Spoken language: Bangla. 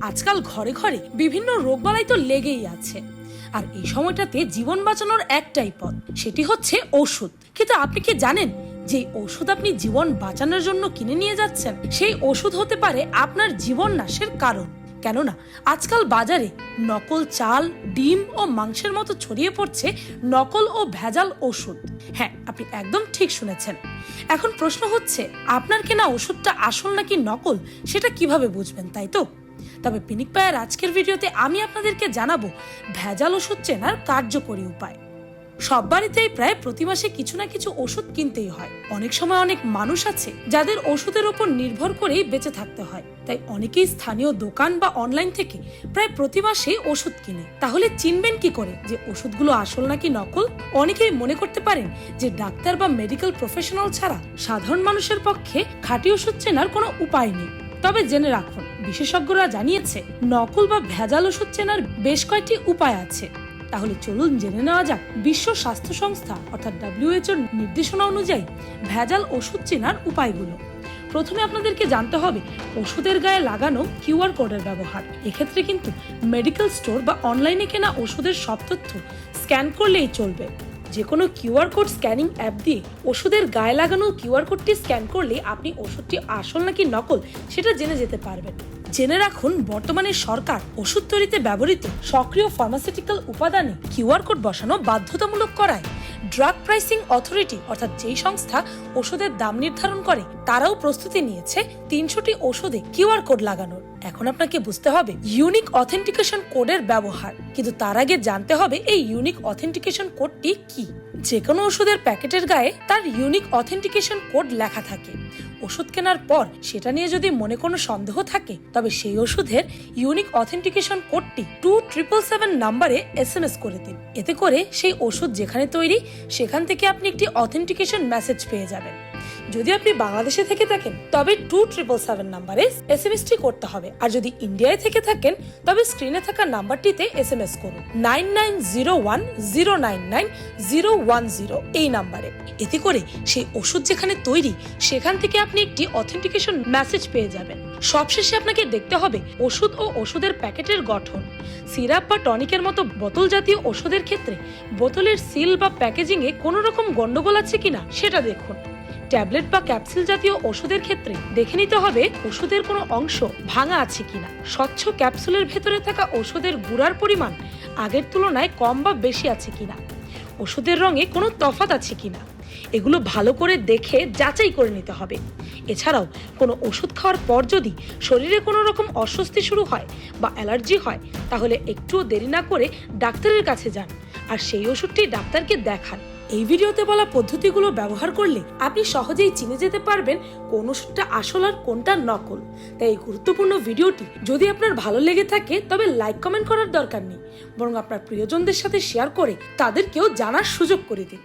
আজকাল ঘরে ঘরে বিভিন্ন রোগবালাই তো লেগেই আছে, আর এই সময়টাতে জীবন বাঁচানোর একটাই পথ, সেটি হচ্ছে ওষুধ। কিন্তু আপনি কি জানেন যে ওষুধ আপনি জীবন বাঁচানোর জন্য কিনে নিয়ে যাচ্ছেন, সেই ওষুধ হতে পারে আপনার জীবন নাশের কারণ। কেননা আজকাল বাজারে নকল চাল, ডিম ও মাংসের মতো ছড়িয়ে পড়ছে নকল ও ভেজাল ওষুধ। হ্যাঁ, আপনি একদম ঠিক শুনেছেন। এখন প্রশ্ন হচ্ছে, আপনার কেনা ওষুধটা আসল নাকি নকল সেটা কিভাবে বুঝবেন, তাই তো? তবে পিনিক পায়ের আজকের ভিডিওতে আমি আপনাদেরকে জানাবো ভেজাল ওষুধ চেনার কার্যকরী উপায়। সব বাড়িতেই প্রায় প্রতি মাসে কিছু না কিছু ওষুধ কিনতেই হয়। অনেক সময় অনেক মানুষ আছে যাদের ওষুধের উপর নির্ভর করেই বেঁচে থাকতে হয়, তাই অনেকেই স্থানীয় দোকান বা অনলাইন থেকে প্রায় প্রতি মাসে ওষুধ কিনে। তাহলে চিনবেন কি করে যে ওষুধগুলো আসল নাকি নকল? অনেকেই মনে করতে পারেন যে ডাক্তার বা মেডিকেল প্রফেশনাল ছাড়া সাধারণ মানুষের পক্ষে খাঁটি ওষুধ চেনার কোনো উপায় নেই। তবে জেনে রাখুন, বিশেষজ্ঞরা জানিয়েছে নকল বা ভেজাল ওষুধ চেনার বেশ কয়েকটি উপায় আছে। তাহলে চলুন জেনে নেওয়া যাক বিশ্ব স্বাস্থ্য সংস্থা অর্থাৎ WHO নির্দেশনা অনুযায়ী ভেজাল ওষুধ চেনার উপায়গুলো। প্রথমে আপনাদেরকে জানতে হবে ওষুধের গায়ে লাগানো কিউআর কোডের ব্যবহার। এক্ষেত্রে কিন্তু মেডিকেল স্টোর বা অনলাইনে কেনা ওষুধের সব তথ্য স্ক্যান করলেই চলবে। যে কোনো কিউআর কোড স্ক্যানিং অ্যাপ দিয়ে ওষুধের গায়ে লাগানো কিউআর কোডটি স্ক্যান করলে আপনি ওষুধটি আসল নাকি নকল সেটা জেনে যেতে পারবেন। জেনে রাখুন, বর্তমানে সরকার ওষুধ তৈরিতে ব্যবহৃত সক্রিয় ফার্মাসিউটিক্যাল উপাদানে কিউআর কোড বসানো বাধ্যতামূলক করায় ড্রাগ প্রাইসিং অথরিটি অর্থাৎ যেই সংস্থা ওষুধের দাম নির্ধারণ করে, তারাও প্রস্তুতি নিয়েছে 300টি ওষুধে কিউআর কোড লাগানোর। এখন আপনাকে বুঝতে হবে ইউনিক অথেন্টিকেশন কোডের ব্যবহার, কিন্তু তার আগে জানতে হবে এই ইউনিক অথেন্টিকেশন কোডটি কি। যে কোনো ওষুধের প্যাকেটের গায়ে তার ইউনিক অথেন্টিকেশন কোড লেখা থাকে। ওষুধ কেনার পর সেটা নিয়ে যদি মনে কোনো সন্দেহ থাকে, তবে সেই ওষুধের ইউনিক অথেন্টিকেশন কোডটি 2777 নম্বরে SMS করে দিন। এতে করে সেই ওষুধ যেখানে তৈরি সেখান থেকে আপনি একটি অথেন্টিকেশন মেসেজ পেয়ে যাবেন। যদি আপনি বাংলাদেশে থেকে থাকেন তবে 2777 নম্বরে SMS-টি করতে হবে, আর যদি ইন্ডিয়ায় থেকে থাকেন তবে স্ক্রিনে থাকা নাম্বারটিতে SMS করুন 9901099010 এই নাম্বারে। এতে করে সেই ওষুধ যেখানে তৈরি সেখান থেকে আপনি একটি অথেন্টিকেশন মেসেজ পেয়ে যাবেন। সবশেষে আপনাকে দেখতে হবে ওষুধ ও ওষুধের প্যাকেটের গঠন। সিরাপ বা টনিকের মতো বোতল জাতীয় ওষুধের ক্ষেত্রে বোতলের সিল বা প্যাকেজিং এ কোনো রকম গন্ডগোল আছে কিনা সেটা দেখুন। ট্যাবলেট বা ক্যাপসুল জাতীয় ওষুধের ক্ষেত্রে দেখে নিতে হবে ওষুধের কোনো অংশ ভাঙা আছে কিনা। স্বচ্ছ ক্যাপসুলের ভেতরে থাকা ওষুধের গুঁড়ার পরিমাণ আগের তুলনায় কম বা বেশি আছে কিনা। ওষুধের রঙে কোনো তফাৎ আছে কিনা, এগুলো ভালো করে দেখে যাচাই করে নিতে হবে। এছাড়াও কোনো ওষুধ খাওয়ার পর যদি শরীরে কোনো রকম অস্বস্তি শুরু হয় বা অ্যালার্জি হয়, তাহলে একটুও দেরি না করে ডাক্তারের কাছে যান আর সেই ওষুধটি ডাক্তারকে দেখান। এই ভিডিওতে বলা পদ্ধতিগুলো ব্যবহার করলে আপনি সহজেই চিনে যেতে পারবেন কোন ওষুধটা আসল আর কোনটা নকল। তাই এই গুরুত্বপূর্ণ ভিডিওটি যদি আপনার ভালো লেগে থাকে তবে লাইক কমেন্ট করার দরকার নেই, বরং আপনার প্রিয়জনদের সাথে শেয়ার করে তাদেরকেও জানার সুযোগ করে দিন।